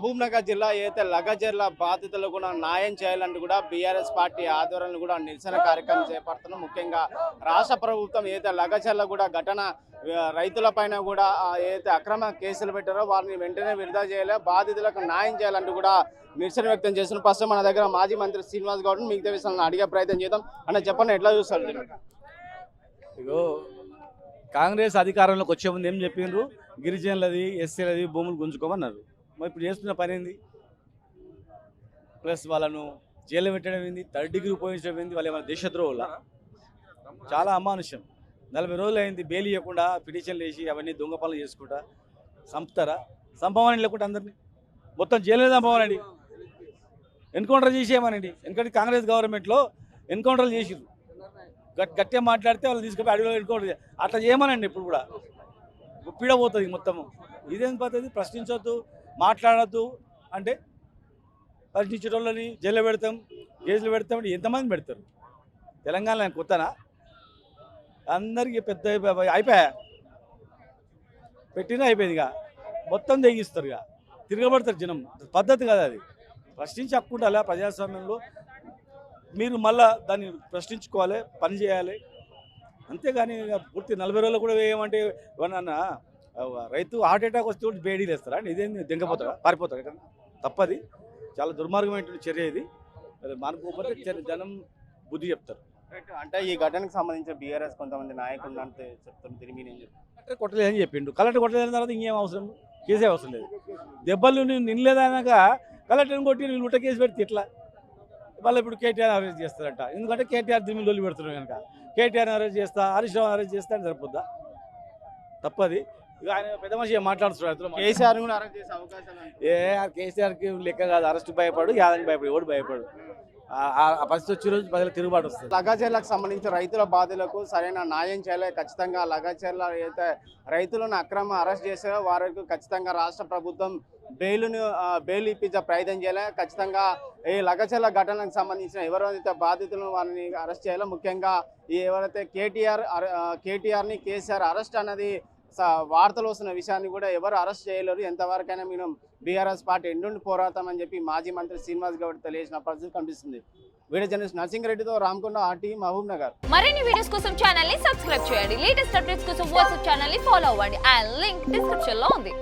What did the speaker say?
మహబూబ్నగర్ జిల్లా ఏదైతే లగజర్ల బాధితులకు కూడా న్యాయం చేయాలంటూ కూడా బీఆర్ఎస్ పార్టీ ఆధ్వర్యంలో కూడా నిరసన కార్యక్రమం చేపడుతున్నాం. ముఖ్యంగా రాష్ట్ర ప్రభుత్వం ఏదైతే లగజర్ల కూడా ఘటన రైతుల పైన కూడా ఏదైతే అక్రమ కేసులు పెట్టారో వారిని వెంటనే విడుదల చేయాలి, బాధితులకు న్యాయం చేయాలంటూ కూడా నిరసన వ్యక్తం చేస్తున్నారు. ఫస్ట్ మన దగ్గర మాజీ మంత్రి శ్రీనివాస్ గౌడ్ మిగతా విషయాలను అడిగే ప్రయత్నం చేద్దాం. అంటే చెప్పండి, ఎట్లా చూస్తారు? ఇగో కాంగ్రెస్ అధికారంలోకి వచ్చే ముందు ఏం చెప్పిండ్రు? గిరిజనులది ఎస్సీలది భూములు గుంజుకోమన్నారు. మరి ఇప్పుడు చేస్తున్న పని ఏంది? ప్లస్ వాళ్ళను జైలు పెట్టడం ఏంది, థర్డ్ డిగ్రీ ఉపయోగించడం ఏంది? వాళ్ళు ఏమైనా దేశద్రోహుల? చాలా అమానుష్యం. 40 రోజులు అయింది బెయిల్ ఇవ్వకుండా పిటిషన్లు వేసి అవన్నీ దొంగ పనులు చేసుకుంటా చంపుతారా? చంపమని లేకుంటే అందరినీ మొత్తం జైలు చంపమనండి, ఎన్కౌంటర్ చేసేయమనండి. ఎందుకంటే కాంగ్రెస్ గవర్నమెంట్లో ఎన్కౌంటర్లు చేసిర్రు. గట్టిగా మాట్లాడితే వాళ్ళు తీసుకుపోయి అడవిలో ఎన్కౌంటర్ అట్లా చేయమనండి. ఇప్పుడు కూడా పీడపోతుంది మొత్తము. ఇదేం పద్ధతి? ప్రశ్నించొద్దు, మాట్లాడద్దు అంటే ప్రశ్నించేటోళ్ళని జైల్లో పెడతాం, కేసులు పెడతాం. ఎంతమంది పెడతారు? తెలంగాణ కొత్తనా? అందరికీ పెద్ద అయిపోయా, పెట్టినా అయిపోయింది. ఇక మొత్తం తెగిస్తారు, ఇక తిరగబడతారు జనం. పద్ధతి కదా అది. ప్రశ్నించి హక్కుండాలి ప్రజాస్వామ్యంలో. మీరు మళ్ళీ దాన్ని ప్రశ్నించుకోవాలి, పని చేయాలి. అంతేగాని పూర్తి 40 రోజులు కూడా వేయమంటే ఏమన్నా రైతు హార్ట్ అటాక్ వస్తే కూడా బేడీలు వేస్తారా? ఇదేంది? దెంగపోతారా? పారిపోతారా? తప్పది. చాలా దుర్మార్గమైన చర్య ఇది. మానుకోకపోతే జనం బుద్ధి చెప్తారు. అంటే ఈ ఘటనకు సంబంధించిన బీఆర్ఎస్ కొంతమంది నాయకులు అంటే చెప్తారు, తిరిగి నేను కలెక్టర్ కొట్టలేదని చెప్పిండు. కలెక్టర్ కొట్టలేని తర్వాత ఇంకేం అవసరం? కేసే అవసరం లేదు. దెబ్బలు నిన్నలేదనక కలెక్టర్ని కొట్టి వీళ్ళు ఉట్ట కేసు పెడితే ఇట్లా వాళ్ళు ఇప్పుడు కేటీఆర్ అరెస్ట్ చేస్తారట. ఎందుకంటే కేటీఆర్ దిమ్మి లొల్లి పెడుతున్నారు కనుక కేటీఆర్ని అరెస్ట్ చేస్తా, హరీష్ రావు అరెస్ట్ చేస్తా అని సరిపోద్దా? తప్పది. ఇక ఆయన పెద్ద మనిషి మాట్లాడుతున్నారు. కేసీఆర్ కూడా అరెస్ట్ చేసే అవకాశం కేసీఆర్కి లెక్క కాదు. అరెస్ట్ భయపడు, యాదని భయపడు, ఎవడు భయపడు. ఆ పరిస్థితి వచ్చే రోజు ప్రజలు తిరుగుబాటు వస్తుంది. లగచర్లకు సంబంధించి రైతుల బాధలకు సరైన న్యాయం చేయాలి. ఖచ్చితంగా లగచర్ల అయితే రైతులను అక్రమ అరెస్ట్ చేశారో వారికి ఖచ్చితంగా రాష్ట్ర ప్రభుత్వం బెయిల్ ఇప్పించే ప్రయత్నం చేయాలి. ఖచ్చితంగా ఈ లగచర్ల ఘటనకు సంబంధించిన ఎవరైతే బాధితులను వారిని అరెస్ట్ చేయాలో, ముఖ్యంగా ఈ ఎవరైతే కేటీఆర్ని కేసీఆర్ అరెస్ట్ అన్నది వార్తలు వస్తున్న విషయాన్ని కూడా ఎవరు అరెస్ట్ చేయలేరు. ఎంతవరకైనా మేము బీఆర్ఎస్ పార్టీ ఎండుండి పోరాటమని చెప్పి మాజీ మంత్రి శ్రీనివాస్ గౌడ్ తెలియజేసిన పరిస్థితి కనిపిస్తుంది. వీడియో జర్నలిస్ట్ నర్సింగ్-రెడ్డితో రామకొండ, ఆర్టీ, మహబూబ్ నగర్. మరిన్ని వీడియోస్ కోసం ఛానల్ ని సబ్స్క్రైబ్ చేయండి. లేటెస్ట్ అప్డేట్స్ కోసం వాట్సాప్ ఛానల్ ని ఫాలో అవ్వండి. ఆ లింక్ డిస్క్రిప్షన్ లో ఉంది.